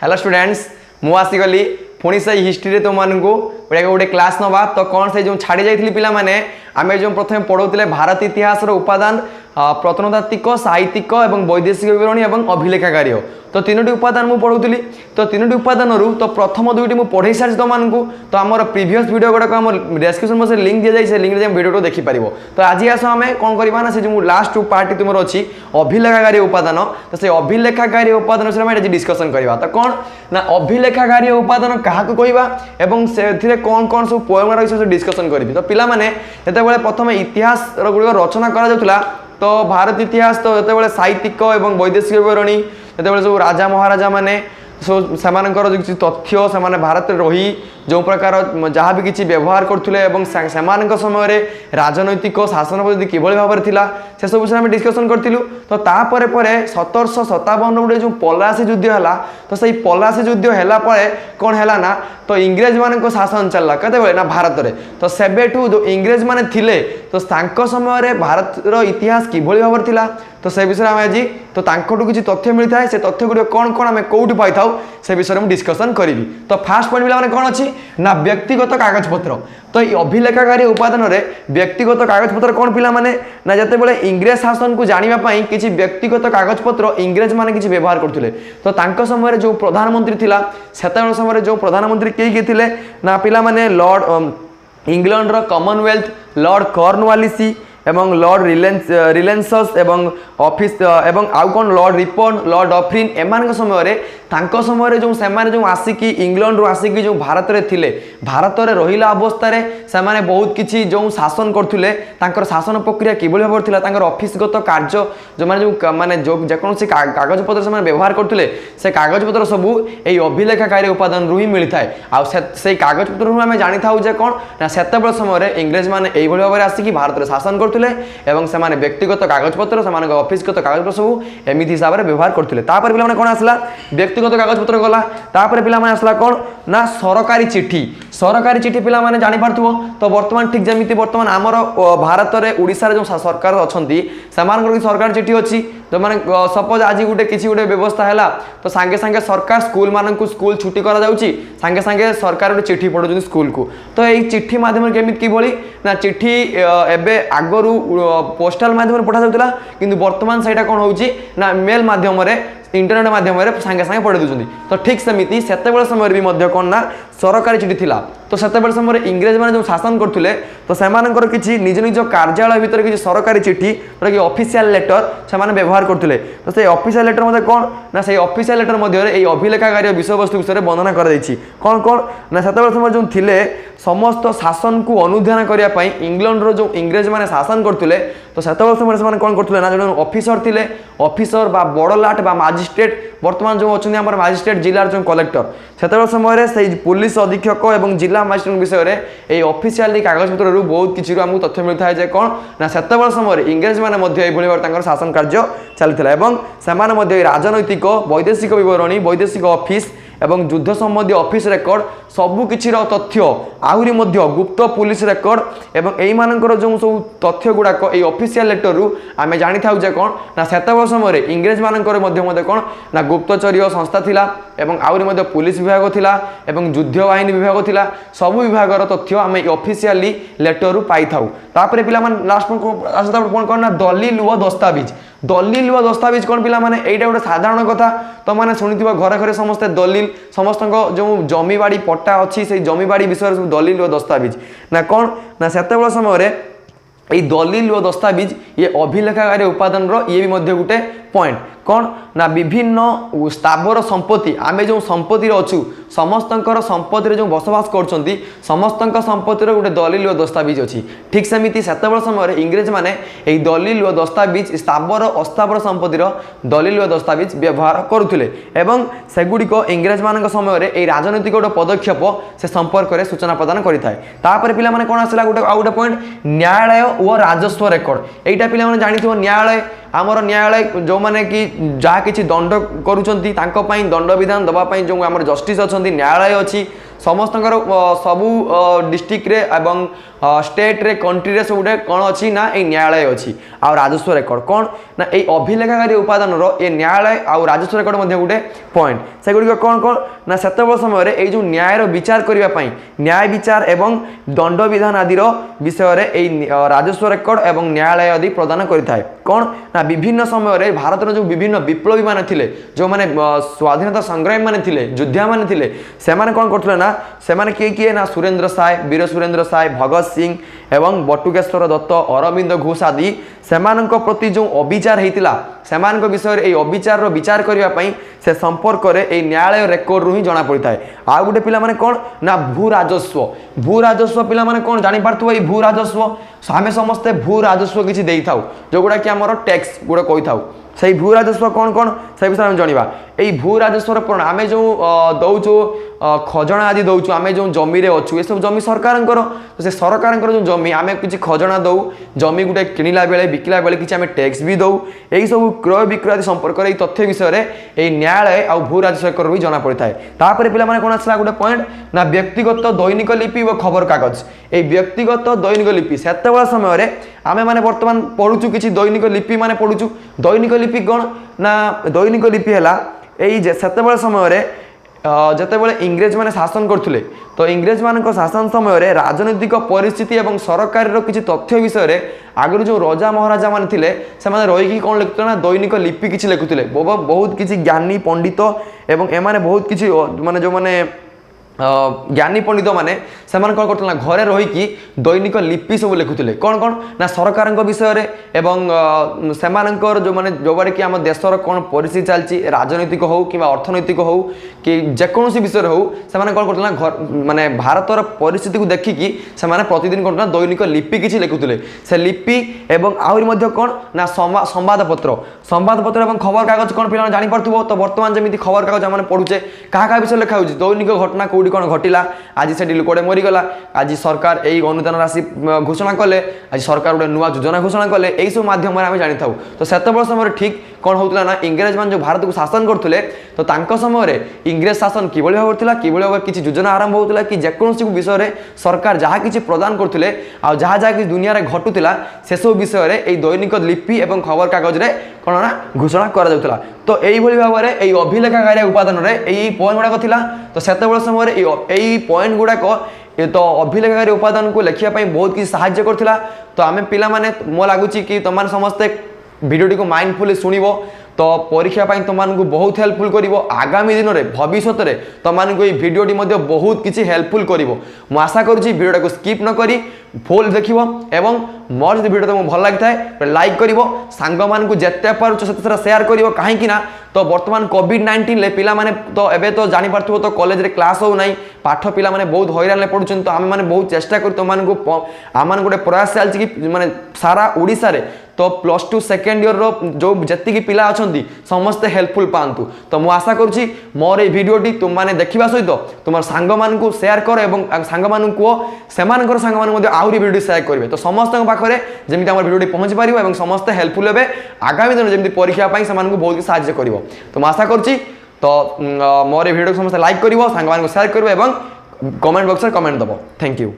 Hello students मु आसीगली पुणी से हिस्ट्री तुम मानू गोटे क्लास नवा तो कौन से जो छाड़ी जाइए पिला माने आमे जो प्रथम पढ़ाऊले भारत इतिहास उपादान प्रत्नतात्विक साहित्यिक और वैदेशिक विवरणी और अभिलेखागार्य तो तीनोटी उपादान मुझे पढ़ाऊली तो तीनोटी उपादान तो प्रथम दुईटी मुझे पढ़ाई सारी तुम मानू तो आम प्रीवियस वीडियो गुड़ाक आम डिस्क्रिप्शन बक्स लिंक दी जाए लिंक वीडियो को देखिपार तो आज आस आम कौन करवा ना से जो लास्ट पार्ट तुम अच्छी अभिलेखागार्य उपादान तो से अभिलेखागार्य उपादान से आज डिस्कसन करवा तो कौन ना अभिलेखागार्य उपादान क्या कहवा एवं से कौन कौन सब पोएम रही डिस्कसन करी तो पिला माने जिते प्रथम इतिहास गुड़िक रचना करा तो भारत इतिहास तो जिते साहित्यिक और वैदेशिक विवरणी जिते सब राजा महाराजा माने से तथ्य से भारत रही जो प्रकार जहाँ भी किसी व्यवहार करते समय राजनैतिक शासन पद्धति किभली भाव में थिला से सब विषय में डिस्कसन करूँ तो तापर 1757 गोटे जो पलासी युद्ध है तो सही पलासी युद्ध है कौन है ना तो इंग्रेज मान शासन चलला कते ना भारत में तो सेबेठू जो इंग्रेज माने थिले तो समय भारत इतिहास किभली भाव में थिला तो से विषय में आज तो किसी तथ्य मिलता है से तथ्य गुड़ कौन कौन आम कौटी पाई था से विषय में डिस्कसन करी तो फास्ट पॉइंट पिला कौन अच्छी ना व्यक्तिगत कागजपत्र तो ये अभिलेखागार्य उपादान व्यक्तिगत कागजपत्र कौन पिला माने ना जते बेले इंग्रेज शासन को जानापी किसी व्यक्तिगत कागजपत्र इंग्रेज माने किसी व्यवहार करते तो तांको समय जो प्रधानमंत्री थिला सेते समय जो प्रधानमंत्री किए थिले ना पिला माने लॉर्ड इंग्लैंड रो कॉमनवेल्थ लॉर्ड कॉर्नवालिस एवं लॉर्ड रिलेंसस एवं ऑफिस एवं आउ कौन लॉर्ड रिपन लॉर्ड ऑफ्रिन एमान समय जो आसिकी इंग्लैंड रू आसिकी जो भारत में थिले भारत में रहिला अवस्था से माने बहुत किसी जो शासन करथुले तांकर शासन प्रक्रिया किभली भाव में ऑफिसगत कार्य जो माने जो माने जो जेकोसी कागज पत्र से व्यवहार करथुले से कागज पत्र सबू यही अभिलेखागार्य उपादान रु ही मिलता है आ से कागज पत्र आम जानी था जे कौन ना सेतेबेले समय इंग्रेज माने यही भाव में आसिकी भारत में शासन करथुले एवं से माने व्यक्तिगत कागज पत्र से ऑफिसगत कागज पत्र सब एमती हिसाब से व्यवहार करथुले तापर पिला कौन आसला व्यक्तिगत कागज पत्र गला तापर पिला आसला कौन ना सरकारी चिठी पिला माने जानि पारथुओ तो वर्तमान ठीक जमिति वर्तमान आमर भारत में ओडिशा जो सरकार अच्छी से सरकारी चिठी अच्छी जो मैंने सपोज आज गोटे किसी गोटे व्यवस्था है तो सांगे सांगे सरकार स्कूल मान स्कूल छुट्टी करा जाउची सांगे सांगे सरकार गोटे चिठी पठाउछन स्कूल को तो यही चिठी माध्यम केमिति किभली ना चिठी एबे आगरू पोस्टाल माध्यम पठा जाउतला किंतु वर्तमान सेटा कोन होउची ना मेल माध्यम इंटरनेट माध्यम सांगे सांगे पढ़े दूसरी तो ठीक सेमती सेतेबेले समय भी कौन ना सरकारी चिठी थिला तो सेतेबेले समय इंग्रेज माने जो शासन करथुले तो सेमानकर किछि निज निज कार्यालय भितर किछि सरकारी चिठी जोटा कि ऑफिशियल लेटर से माने व्यवहार करथुले तो से ऑफिशियल लेटर मध्ये कौन ना से ऑफिशियल लेटर मध्ये एई अभिलेखागार्य विषय वस्तु विषय वर्णना कर दैछि कौन कौन ना सेतेबेले समय जो थिले समस्त शासन को अनुध्यान करिया पई इंग्लैंड रो जो इंग्रेज माने शासन करथुले तो सेतेबेले समय से कौन करथुले ना जो ऑफिसर थिले ऑफिसर बा बड़लाट बा मजिस्ट्रेट वर्तमान जो अच्छे आम मजिस्ट्रेट जिलार जो कलेक्टर से समय से पुलिस अधीक्षक और जिला मजिस्ट्रेट विषय में ये ऑफिशियल कागज पत्र बहुत किसी आमको तथ्य मिलता है कौन ना से समय इंग्रेज मैंने शासन कार्य चलता से राजनैतिक वैदेशिक विवरणी वैदेशिक ऑफिस एवं युद्ध संबंधी ऑफिस रेकर्ड सबू किसी तथ्य आहरी गुप्त पुलिस रेकर्ड एवं यही मानकर जो सब तथ्य गुड़ाक ये ऑफिशियल लेटर रु आम जानी था कौन ना सेतेबेले समय इंग्रेज मानकर कौन ना गुप्तचर्य संस्था थिला एवं आहरी पुलिस विभाग थिला एवं युद्ध बाहिनी विभाग थिला सबू विभागर तथ्य आम ऑफिशियली लेटर रु पाई थाउ तापर पिला माने लास्ट कौन कौन ना दलिल व दस्तावेज कौन पिला माने एटा गोटे साधारण कथा तो मैंने शुणिथिबा घरे घरे समस्ते दलिल समस्त जो जमी बाड़ी पट्टा अच्छी से जमी बाड़ी विषय सब दलिल व दस्तावेज ना कौन ना सेतेबेले समय ये दलिल व दस्तावेज ये अभिलेखागार्य उपादान ये भी गोटे पॉइंट कौन ना विभिन्न स्थावर संपत्ति आमे जो संपत्ति अच्छु समस्त संपत्ति जो बसवास कर समस्त संपत्ति गोटे दलिल व दस्तावेज अच्छी ठीक सेमती सेतेबेले समय इंग्रेज माने यही दलिल व दस्तावेज स्थावर अस्थावर संपत्तिर दलिल व दस्तावेज व्यवहार करुले एवं सेगुड़िक इंग्रेज मान समय ये राजनैतिक गोटे पदक्षेप से संपर्क में सूचना प्रदान करें पिला माने कौन आसला गोटे आउ गोटे पॉइंट न्यायालय और राजस्व रेकर्ड एटा पिला माने जानिथिबो न्यायालय आमर न्यायालय जो माने कि जहाँ किसी दंड करुँच दंड विधान दवापाई जो आम जस्टिस अच्छा न्यायालय अच्छी समस्त सबू डिस्ट्रिक्ट रे एवं स्टेट रे कंट्री रे सब कौन अच्छी ना ये न्यायालय अच्छी आ राजस्व रेकर्ड कौन ना ये अभिलेखागारी उपादान ये न्यायालय आ राजस्व रेकर्ड गोटे पॉइंट से गुड़िक कौन कौन ना सेत समय ये जो न्यायर विचार करने न्याय विचार एवं दंड विधान आदि विषय राजस्व रेकर्ड एवं न्यायालय आदि प्रदान करें कौन ना विभिन्न समय भारत जो विभिन्न विप्लवी मान थे जो मैंने स्वाधीनता संग्रामी मान थे योद्धा मान थे से कौन करते ना से किए किए ना सुरेंद्र साय वीर सुरेंद्र साय भगत सिंह एवं बटुकेश्वर दत्त अरविंद घोष आदि से प्रति जो अविचार होता से विषय ये अविचार विचार करने से संपर्क में न्यायालय रेकर्ड रू ही जना पड़ी था आ गोटे पिला माने कौन ना भू राजस्व पिला माने कौन जानी पारथुव ये भू राजस्व आम समस्ते भू राजस्व किसी दे था जो गुड़ा कि आम टैक्स गुड़ा कही था से भू राजस्व कौन कौन से विषय में जाना यही भू राजस्वर पूर्ण आम जो दौचु खजना आदि दौचु आम जो जमी अच्छु ये सब जमी सरकार तो से सरकार जो जमी आम किसी खजना दौ जमी गोटे किणला बेले बिकला बेले किसी आम टैक्स भी दौ यही सब क्रय विक्रय आदि संपर्क में तथ्य विषय में न्यायालय आ भू राजस्व भी जना पड़ी था तापर पे कौन आसला गोटे पॉइंट ना व्यक्तिगत दैनिक लिपि व खबर कागज ये व्यक्तिगत दैनिक लिपि से समय आमे माने वर्तमान पढ़ुचु किसी दैनिक लिपि माने पढ़ुचु दैनिक लिपि कौन ना दैनिक लिपि है यही सेते समय जितेबाला इंग्रेज माने शासन करथुले तो इंग्रेज मान शासन समय राजनैतिक परिस्थिति एवं सरकार किसी तथ्य विषय आगु जो राजा महाराजा मान थे से रही कौन लिखुले ना दैनिक लिपि किसी लिखुले बहुत किसी ज्ञानी पंडित एवं एमाने बहुत किसी माने जो माने ज्ञानी पंडित मैंने से कौन करते घरे रहीकि दैनिक लिपि सब लिखुले कौन कौन ना सरकार विषय एवं से जो मैंने जो बारे कि आम देशर कौन परिस्थिति चलती राजनैतिक हो कि अर्थनैतिक हो कि जेकोसी विषय हो से कौन करते घर माने भारतर परिस्थिति को देखिकी से प्रतिदिन कौन दैनिक लिपि किसी लिखुले से लिपि एवं आहरी कौन ना संवादपत्र और खबर कागज कौन पिला जानी पार्थुव तो बर्तमान जमी खबर कागज आम पढ़ुचे क्या विषय लिखा हो दैनिक घटना कौटी कौन घटिला आज से लोकटे मरीगला आज सरकार यही अनुदान राशि घोषणा कले आज सरकार गोटे नुआ योजना घोषणा कले यही सब माध्यम आम जानी था तो सेतबेले समय ठीक कौन होता ना इंग्रेज मान जो भारत को शासन करते तो तांको समय इंग्रेज शासन किभली भाव कि किसी योजना आरंभ होता कि जेकोसी विषय में सरकार जहाँ किसी प्रदान करते आ जहाँ जहाँ कि दुनिया में घटुला से सब विषय में दैनिक लिपि और खबर कागज रे कौन ना घोषणा करा तो यही भाव में यही अभिलेखागारिया उपादान यही पॉइंट गुड़ाक था तो सेतबेले समय यही पॉइंट गुड़ाक ये तो अभिलेखागारी उपादान को लिखापी बहुत किसी साहाय्य करथिला तो आम पिला माने मो लगुच कि तुम समस्ते भिडियोटी को माइंडफुली शुणव तो परीक्षा तुमको बहुत हेल्पफुल कर आगामी दिन में भविष्य में तुमको ये भिडियोटी बहुत किसी हेल्पफुल कर आशा करुँची भिडियोटा को स्किप न करी फुल देख एवं मोर जो भिडियो तुमको भल लगी है लाइक कर सांग मानू जिते पार्छ से सेयार कर कहीं तो बर्तमान कोविड-19 पिला माने तो एबे तो जानी पार्थुव तो कॉलेज रे क्लास हो नहीं पाठ पिला माने बहुत हैरान पड़ुछन तो आम माने बहुत चेष्टा कर तुमको आम गोटे प्रयास चलती कि माने सारा ओडिशा रे तो +2 सेकेंड ईयर रो जो जति पिला अछंती समस्ते हेल्पफुल पांतु तो मु आशा करुँची मोर ये भिडियोटी तुम माने देखिबा सहित तुम सांग मानू सेयार कर एवं सांग मानू सेमानकर सांग मानू आहरी भिडियो सेयार करेंगे तो समस्त पाखे जमी आम भिडियोटी पहुँची पार और समस्ते हेल्पफुल हे आगामी दिन जमी परीक्षा से बहुत साहाय्य कर तो आशा करुँची तो मोर ये भिडियो समस्त लाइक कर सांग सेयार कर कमेंट बॉक्स में कमेंट दब थैंक यू।